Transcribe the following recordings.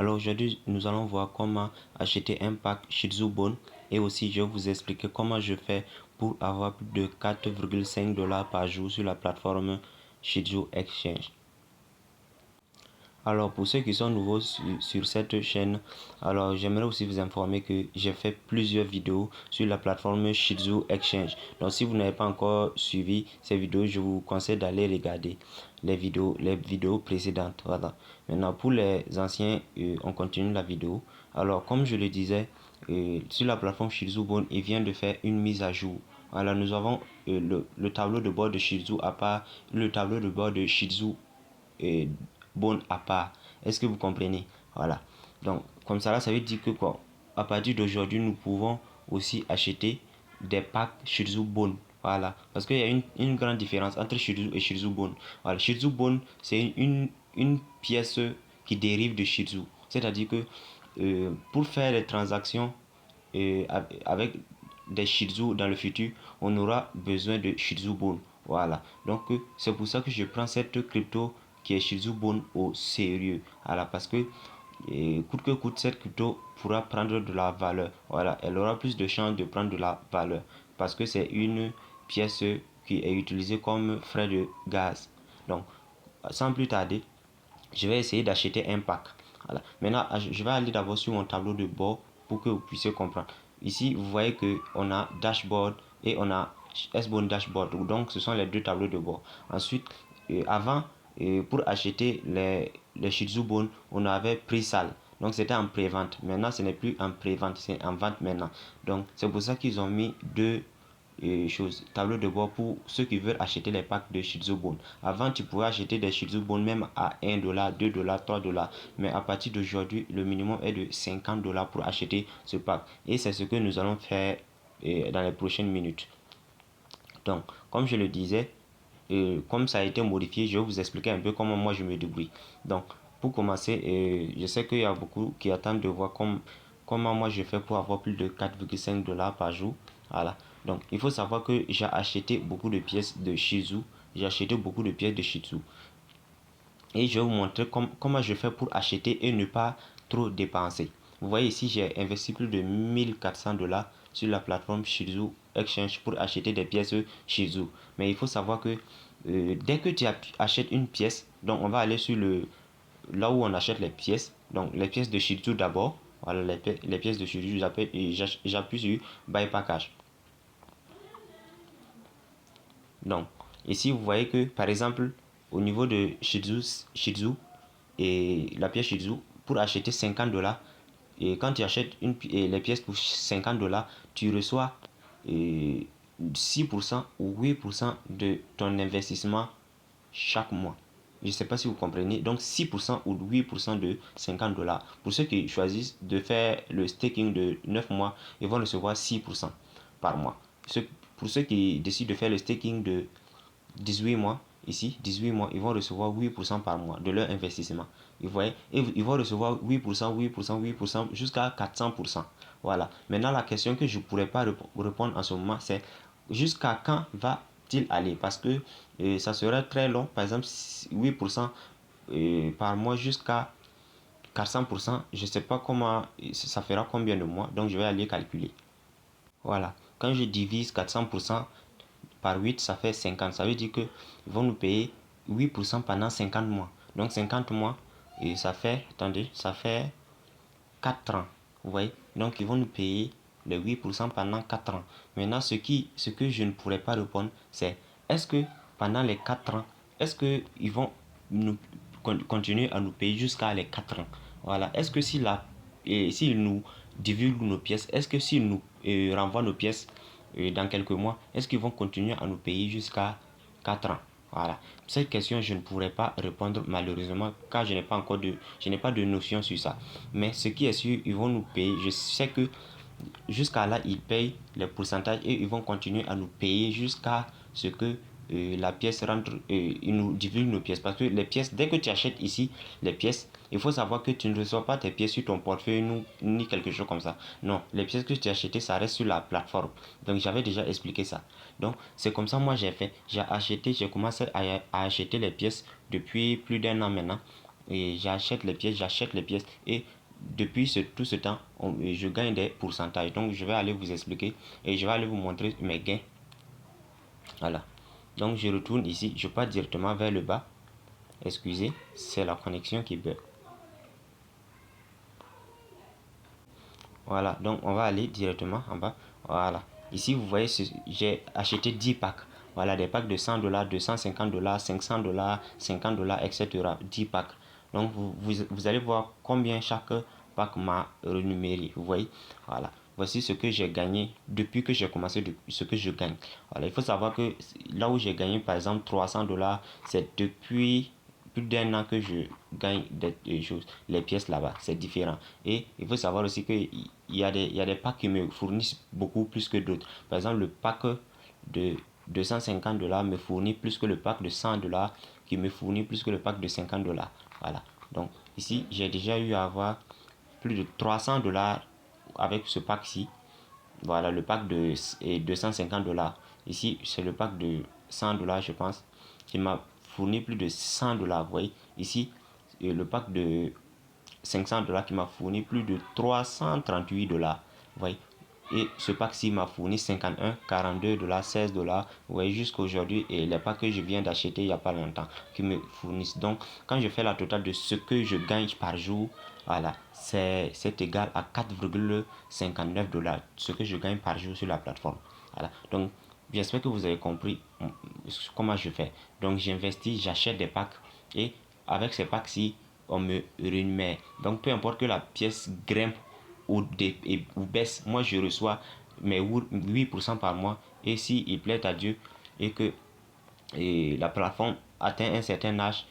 Alors aujourd'hui, nous allons voir comment acheter un pack Shih Tzu Bone et aussi je vais vous expliquer comment je fais pour avoir plus de 4,5 $ par jour sur la plateforme Shih Tzu Exchange. Alors pour ceux qui sont nouveaux sur cette chaîne, alors j'aimerais aussi vous informer que j'ai fait plusieurs vidéos sur la plateforme Shih Tzu Exchange. Donc si vous n'avez pas encore suivi ces vidéos, je vous conseille d'aller regarder les vidéos précédentes. Voilà. Maintenant pour les anciens, on continue la vidéo. Alors comme je le disais, sur la plateforme Shih Tzu Bone, il vient de faire une mise à jour. Alors nous avons le tableau de bord de Shih Tzu à part, le tableau de bord de Shih Tzu Bone à part. Est-ce que vous comprenez? Voilà. Donc, comme ça, là, ça veut dire que quoi? À partir d'aujourd'hui, nous pouvons aussi acheter des packs Shih Tzu Bone. Voilà. Parce qu'il y a une grande différence entre Shih Tzu et Shih Tzu Bone. Voilà. Shih Tzu Bone, c'est une pièce qui dérive de Shih Tzu. C'est-à-dire que pour faire des transactions avec des Shih Tzu dans le futur, on aura besoin de Shih Tzu Bone. Voilà. Donc, c'est pour ça que je prends cette crypto qui est Shih Tzu Bone au sérieux. Voilà, parce que coûte que coûte, cette crypto pourra prendre de la valeur. Voilà, elle aura plus de chances de prendre de la valeur parce que c'est une pièce qui est utilisée comme frais de gaz. Donc, sans plus tarder, je vais essayer d'acheter un pack. Voilà. Maintenant, je vais aller d'abord sur mon tableau de bord pour que vous puissiez comprendre. Ici, vous voyez que on a dashboard et on a S-Bone dashboard. Donc, ce sont les deux tableaux de bord. Ensuite, avant, pour acheter les Shih Tzu Bone, on avait prix sale. Donc, c'était en pré-vente. Maintenant, ce n'est plus en pré-vente, c'est en vente maintenant. Donc, c'est pour ça qu'ils ont mis deux tableau de bord pour ceux qui veulent acheter les packs de Shih Tzu Bone. Avant, tu pouvais acheter des Shih Tzu Bone même à 1 $, 2 $, 3 $. Mais à partir d'aujourd'hui, le minimum est de 50 $ pour acheter ce pack. Et c'est ce que nous allons faire dans les prochaines minutes. Donc, comme je le disais, comme ça a été modifié, je vais vous expliquer un peu comment moi je me débrouille. Donc, pour commencer, je sais qu'il y a beaucoup qui attendent de voir comment moi je fais pour avoir plus de 4,5 $ par jour. Voilà. Donc, il faut savoir que j'ai acheté beaucoup de pièces de Shih Tzu. J'ai acheté beaucoup de pièces de Shih Tzu. Et je vais vous montrer comment je fais pour acheter et ne pas trop dépenser. Vous voyez ici, j'ai investi plus de 1400 $ sur la plateforme Shih Tzu Exchange pour acheter des pièces Shih Tzu. Mais il faut savoir que dès que tu achètes une pièce, donc on va aller sur là où on achète les pièces. Donc les pièces de Shih Tzu d'abord. Voilà, les pièces de Shih Tzu, j'appuie sur Buy Package. Donc, ici, vous voyez que, par exemple, au niveau de Shih Tzu et la pièce Shih Tzu, pour acheter 50 $, et quand tu achètes les pièces pour 50 $, tu reçois 6% ou 8% de ton investissement chaque mois. Je ne sais pas si vous comprenez. Donc 6% ou 8% de 50 $. Pour ceux qui choisissent de faire le staking de 9 mois, ils vont recevoir 6% par mois. Pour ceux qui décident de faire le staking de 18 mois, ici, 18 mois, ils vont recevoir 8% par mois de leur investissement. Vous voyez, et ils vont recevoir 8%, 8%, 8% jusqu'à 400%. Voilà. Maintenant, la question que je ne pourrais pas répondre en ce moment, c'est jusqu'à quand va-t-il aller? Parce que ça serait très long. Par exemple, 8% par mois jusqu'à 400%. Je ne sais pas comment ça fera combien de mois. Donc, je vais aller calculer. Voilà. Quand je divise 400% par 8, ça fait 50. Ça veut dire qu'ils vont nous payer 8% pendant 50 mois. Donc 50 mois, et ça fait, attendez, ça fait 4 ans. Vous voyez? Donc ils vont nous payer les 8% pendant 4 ans. Maintenant, ce que je ne pourrais pas répondre, c'est est-ce que pendant les 4 ans, est-ce qu'ils vont nous continuer à nous payer jusqu'à les 4 ans? Voilà. Est-ce que s'ils nous divulguent nos pièces, est-ce que s'ils nous renvoient nos pièces dans quelques mois, est-ce qu'ils vont continuer à nous payer jusqu'à 4 ans? Voilà. Cette question, je ne pourrais pas répondre malheureusement car je n'ai pas de notion sur ça. Mais ce qui est sûr, ils vont nous payer. Je sais que jusqu'à là, ils payent les pourcentages et ils vont continuer à nous payer jusqu'à ce que la pièce rentre, ils nous divulguent nos pièces. Parce que les pièces, dès que tu achètes ici les pièces, il faut savoir que tu ne reçois pas tes pièces sur ton portefeuille ni quelque chose comme ça. Non, les pièces que tu as achetées, ça reste sur la plateforme. Donc j'avais déjà expliqué ça. Donc c'est comme ça moi j'ai fait. J'ai commencé à acheter les pièces depuis plus d'1 an maintenant. et j'achète les pièces et depuis tout ce temps, je gagne des pourcentages. Donc je vais aller vous expliquer et je vais aller vous montrer mes gains. Voilà. Donc je retourne ici, je pars directement vers le bas. Excusez, c'est la connexion qui bug. Voilà, donc on va aller directement en bas. Voilà. Ici, vous voyez, j'ai acheté 10 packs. Voilà, des packs de 100 dollars, 250 dollars, 500 dollars, 50 dollars, etc. 10 packs. Donc, vous allez voir combien chaque pack m'a rémunéré. Vous voyez, voilà. Voici ce que j'ai gagné depuis que j'ai commencé, ce que je gagne. Voilà, il faut savoir que là où j'ai gagné, par exemple, 300 dollars, c'est depuis plus d'un an que je gagne des choses, les pièces là-bas, c'est différent. Et il faut savoir aussi qu'il y a des packs qui me fournissent beaucoup plus que d'autres. Par exemple, le pack de 250 dollars me fournit plus que le pack de 100 dollars qui me fournit plus que le pack de 50 dollars. Voilà. Donc ici, j'ai déjà eu à avoir plus de 300 dollars avec ce pack-ci. Voilà, le pack de 250 dollars. Ici, c'est le pack de 100 dollars, je pense, qui m'a fourni plus de 100 dollars. Vous voyez, ici, le pack de 500 dollars qui m'a fourni plus de 338 dollars. Vous voyez, et ce pack-ci m'a fourni 51, 42 dollars, 16 dollars. Vous voyez, jusqu'à aujourd'hui, et les packs que je viens d'acheter il n'y a pas longtemps qui me fournissent. Donc, quand je fais la totale de ce que je gagne par jour, voilà, c'est égal à 4,59 dollars, ce que je gagne par jour sur la plateforme. Voilà, donc j'espère que vous avez compris comment je fais. Donc, j'investis, j'achète des packs et avec ces packs-ci, on me rémunère. Donc, peu importe que la pièce grimpe ou baisse, moi je reçois mes 8% par mois. Et si il plaît à Dieu et que la plateforme atteint un certain âge,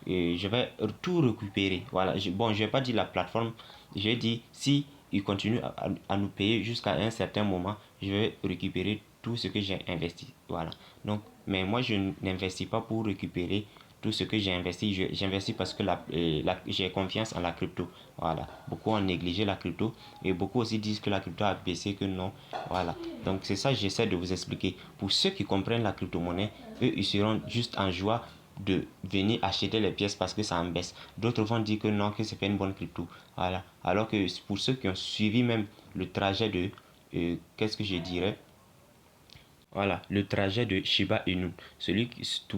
et je vais tout récupérer. Voilà, bon, je vais pas dire la plateforme, j'ai dit si il continue à nous payer jusqu'à un certain moment, je vais récupérer tout ce que j'ai investi. Voilà. Donc, mais moi, je n'investis pas pour récupérer tout ce que j'ai investi. J'investis parce que j'ai confiance en la crypto. Voilà. Beaucoup ont négligé la crypto et beaucoup aussi disent que la crypto a baissé, que non. Voilà. Donc, c'est ça que j'essaie de vous expliquer. Pour ceux qui comprennent la crypto-monnaie, eux, ils seront juste en joie de venir acheter les pièces parce que ça en baisse. D'autres vont dire que non, que c'est pas une bonne crypto. Voilà. Alors que pour ceux qui ont suivi même le trajet de, qu'est-ce que je dirais, voilà, le trajet de Shiba Inu.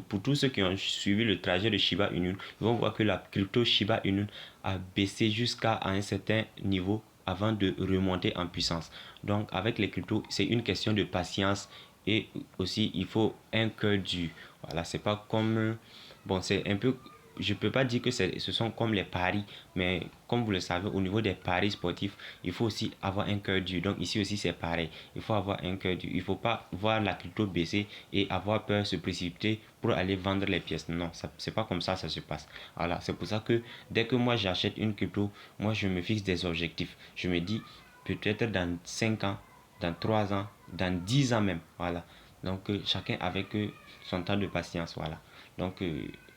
Pour tous ceux qui ont suivi le trajet de Shiba Inu, ils vont voir que la crypto Shiba Inu a baissé jusqu'à un certain niveau avant de remonter en puissance. Donc avec les cryptos, c'est une question de patience et aussi il faut un cœur dur. Voilà, c'est pas comme bon, c'est un peu, je peux pas dire que ce sont comme les paris, mais comme vous le savez, au niveau des paris sportifs, il faut aussi avoir un cœur dur. Donc ici aussi c'est pareil, il faut avoir un cœur dur. Il faut pas voir la crypto baisser et avoir peur, se précipiter pour aller vendre les pièces. Non, c'est pas comme ça se passe. Voilà, c'est pour ça que dès que moi j'achète une crypto, moi je me fixe des objectifs. Je me dis peut-être dans 5 ans, dans 3 ans, dans 10 ans même. Voilà. Donc chacun avec son temps de patience. Voilà. Donc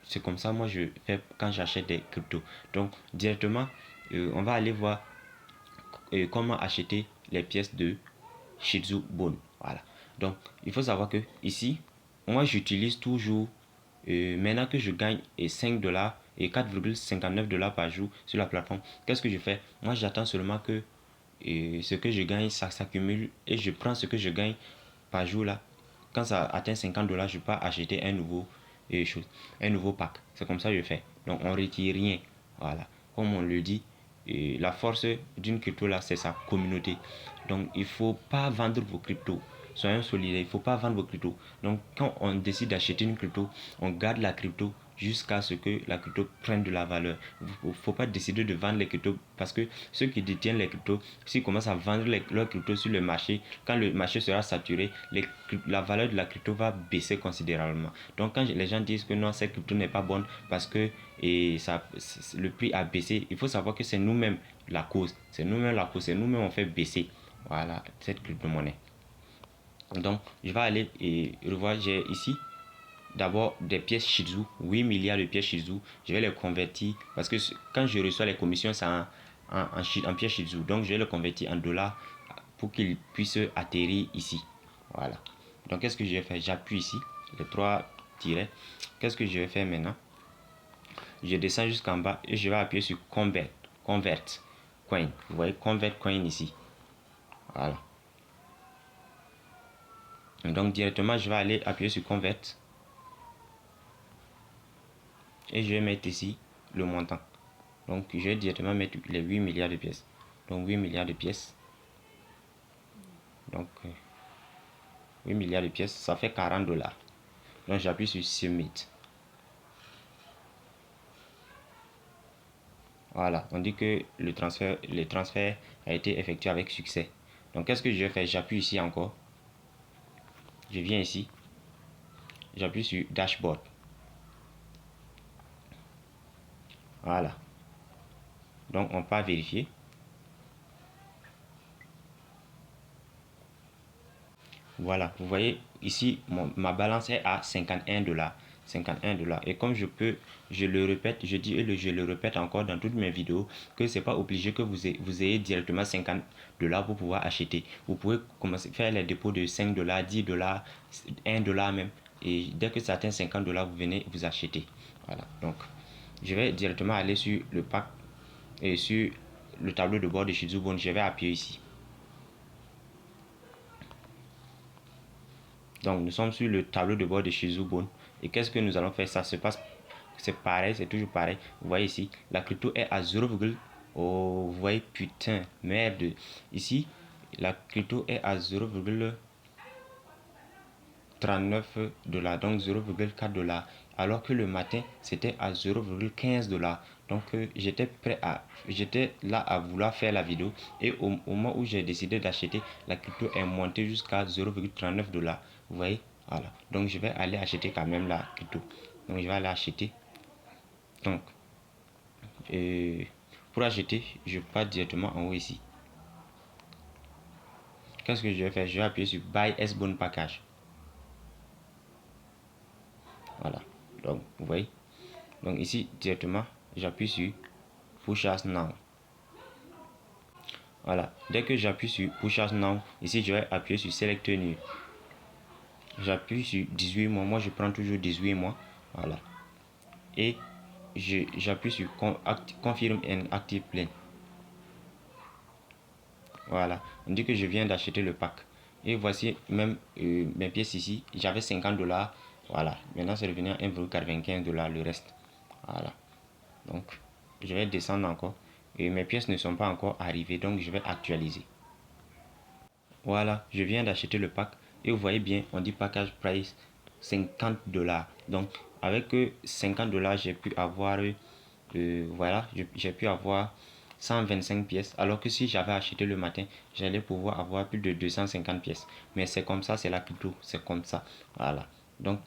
c'est comme ça moi je fais quand j'achète des cryptos. Donc directement, on va aller voir comment acheter les pièces de Shizu Bone. Voilà. Donc il faut savoir que ici, moi j'utilise toujours, maintenant que je gagne 5 dollars et 4,59 dollars par jour sur la plateforme, qu'est-ce que je fais? Moi j'attends seulement que ce que je gagne, ça s'accumule et je prends ce que je gagne par jour là. Quand ça atteint 50 dollars, je peux acheter un nouveau pack. C'est comme ça que je fais. Donc on retire rien. Voilà. Comme on le dit, la force d'une crypto là, c'est sa communauté. Donc il ne faut pas vendre vos cryptos. Soyons solidaires, il ne faut pas vendre vos cryptos. Donc quand on décide d'acheter une crypto, on garde la crypto jusqu'à ce que la crypto prenne de la valeur. Il ne faut pas décider de vendre les cryptos parce que ceux qui détiennent les cryptos, s'ils commencent à vendre leurs cryptos sur le marché, quand le marché sera saturé, la valeur de la crypto va baisser considérablement. Donc quand les gens disent que non, cette crypto n'est pas bonne parce que le prix a baissé, il faut savoir que c'est nous-mêmes la cause. C'est nous-mêmes la cause, c'est nous-mêmes on fait baisser, voilà, cette crypto-monnaie. Donc je vais aller et revoir, j'ai ici d'abord des pièces Shizu, 8 milliards de pièces Shizu. Je vais les convertir parce que quand je reçois les commissions, c'est en pièces Shizu. Donc je vais les convertir en dollars pour qu'ils puissent atterrir ici. Voilà. Donc qu'est-ce que je vais faire? J'appuie ici, les trois tirets. Qu'est-ce que je vais faire maintenant? je descends jusqu'en bas et je vais appuyer sur convert coin. Vous voyez convert coin ici. Voilà. Donc directement je vais aller appuyer sur convert et je vais mettre ici le montant. Donc je vais directement mettre les 8 milliards de pièces. Donc 8 milliards de pièces. Donc 8 milliards de pièces, ça fait 40 dollars. Donc j'appuie sur Submit. Voilà, on dit que le transfert a été effectué avec succès. Donc qu'est-ce que je vais faire? J'appuie ici encore. Je viens ici. J'appuie sur Dashboard. Voilà. Donc on peut vérifier. Voilà, vous voyez ici ma balance est à 51 dollars. 51 dollars. Et comme je le répète, je dis et je le répète encore dans toutes mes vidéos, que c'est pas obligé que vous ayez directement 50 dollars pour pouvoir acheter. Vous pouvez commencer à faire les dépôts de 5 dollars, 10 dollars, 1 dollar même. Et dès que ça atteint 50 dollars, vous venez vous acheter. Voilà, donc je vais directement aller sur le pack et sur le tableau de bord de Shih Tzu Bone. Je vais appuyer ici. Donc nous sommes sur le tableau de bord de Shih Tzu Bone. Et qu'est-ce que nous allons faire? Ça se passe, c'est pareil, c'est toujours pareil. Vous voyez ici, la crypto est à 0, oh, vous voyez, putain, merde. Ici, la crypto est à 0,39 dollars, donc 0,4 dollars. Alors que le matin, c'était à 0,15 dollars. Donc j'étais là à vouloir faire la vidéo. Et au moment où j'ai décidé d'acheter, la crypto est montée jusqu'à 0,39 dollars. Vous voyez, voilà. Donc je vais aller acheter quand même la crypto. Donc je vais aller acheter. Donc pour acheter, je pars directement en haut ici. Qu'est-ce que je vais faire? Je vais appuyer sur Buy S-Bone Package. Voilà. Donc vous voyez. Donc ici directement, j'appuie sur Push As Now. Voilà. Dès que j'appuie sur Push As Now, ici je vais appuyer sur Select New. J'appuie sur 18 mois. Moi je prends toujours 18 mois. Voilà. Et j'appuie sur Confirm and Active Plan. Voilà. On dit que je viens d'acheter le pack. Et voici même mes pièces ici. J'avais 50 dollars. Voilà. Maintenant c'est revenu à 1,95 dollars le reste. Voilà. Donc je vais descendre encore. Et mes pièces ne sont pas encore arrivées. Donc je vais actualiser. Voilà. Je viens d'acheter le pack. Et vous voyez bien, on dit package price 50 dollars. Donc avec 50 dollars, j'ai pu avoir voilà, j'ai pu avoir 125 pièces, alors que si j'avais acheté le matin, j'allais pouvoir avoir plus de 250 pièces. Mais c'est comme ça, c'est la crypto, c'est comme ça. Voilà. Donc,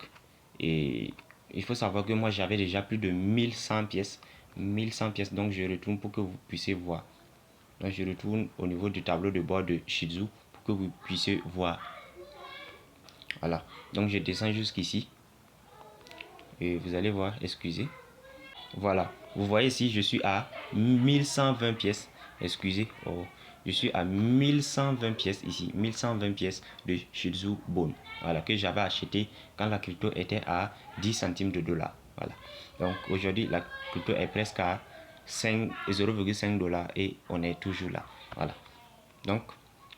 et il faut savoir que moi j'avais déjà plus de 1100 pièces. 1100 pièces, donc je retourne pour que vous puissiez voir. Donc je retourne au niveau du tableau de bord de Shih Tzu pour que vous puissiez voir. Voilà. Donc je descends jusqu'ici. Et vous allez voir, excusez. Voilà, vous voyez ici, je suis à 1120 pièces. Excusez, oh, je suis à 1120 pièces ici, 1120 pièces de Shih Tzu Bone. Voilà, que j'avais acheté quand la crypto était à 10 centimes de dollars. Voilà, donc aujourd'hui, la crypto est presque à 0,5 dollars et on est toujours là. Voilà, donc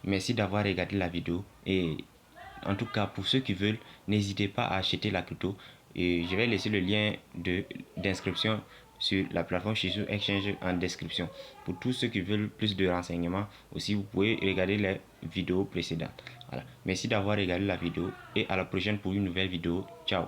merci d'avoir regardé la vidéo et en tout cas pour ceux qui veulent, n'hésitez pas à acheter la crypto. Et je vais laisser le lien d'inscription sur la plateforme Shih Tzu Exchange en description. Pour tous ceux qui veulent plus de renseignements, aussi vous pouvez regarder les vidéos précédentes. Voilà. Merci d'avoir regardé la vidéo et à la prochaine pour une nouvelle vidéo. Ciao.